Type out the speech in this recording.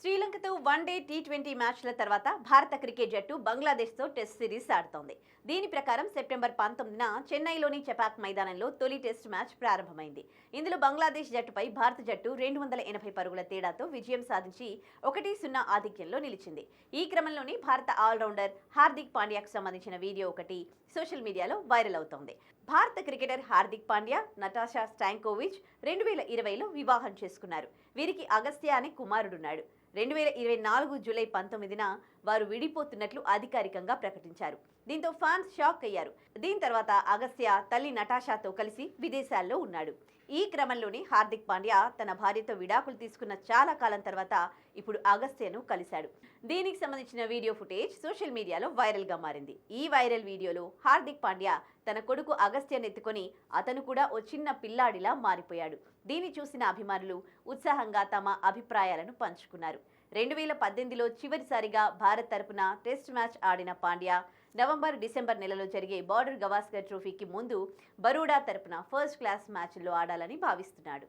శ్రీలంకతో one day T20 మ్యాచ్ల తర్వాత భారత క్రికెట్ జట్టు బంగ్లాదేశ్తో టెస్ట్ సిరీస్ ఆడుతోంది. దీని ప్రకారం సెప్టెంబర్ 19న చెన్నైలోని చెపాక్ మైదానంలో తొలి టెస్ట్ మ్యాచ్ ప్రారంభమైంది. ఇందులో బంగ్లాదేశ్ జట్టుపై భారత జట్టు 280 పరుగుల తేడాతో విజయం సాధించి 1-0 ఆధిక్యంలో నిలిచింది. ఈ క్రమంలోనే భారత ఆల్రౌండర్ హార్దిక్ పాండ్యాకు సంబంధించిన వీడియో ఒకటి సోషల్ మీడియాలో వైరల్ అవుతోంది. భారత cricketer Hardik Pandya, Natasha Stankovic 2020లో వివాహం చేసుకున్నారు. వీరికి అగస్త్య అనే కుమారుడున్నాడు. 2024 జూలై 19న వారు విడిపోతున్నట్లు అధికారికంగా ప్రకటించారు. దీంతో ఫ్యాన్స్ షాక్ అయ్యారు. దీని తర్వాత అగస్త్య తల్లి నటాషాతో కలిసి విదేశాల్లో ఉన్నాడు. ఈ క్రమంలోనే హార్దిక్ పాండ్యా తన భార్యతో విడాకులు తీసుకున్న చాలా కాలం తర్వాత ఇప్పుడు అగస్త్యను కలిశాడు. దీనికి సంబంధించిన వీడియో ఫుటేజ్ సోషల్ మీడియాలో వైరల్ గా మారింది. ఈ వైరల్ వీడియోలో హార్దిక్ పాండ్యా తన కొడుకు అగస్త్యను ఎత్తుకొని అతను కూడా ఓ చిన్న పిల్లాడిలా మారిపోయాడు. దీన్ని చూసిన అభిమానులు ఉత్సాహంగా తమ అభిప్రాయాలను పంచుకున్నారు. 2018లో చివరిసారిగా భారత్ తరపున టెస్ట్ మ్యాచ్ ఆడిన పాండ్యా నవంబర్, డిసెంబర్ నెలలో జరిగే బార్డర్ గవాస్కర్ ట్రోఫీకి ముందు బరోడా తరపున ఫస్ట్ క్లాస్ మ్యాచ్లో ఆడాలని భావిస్తున్నాడు.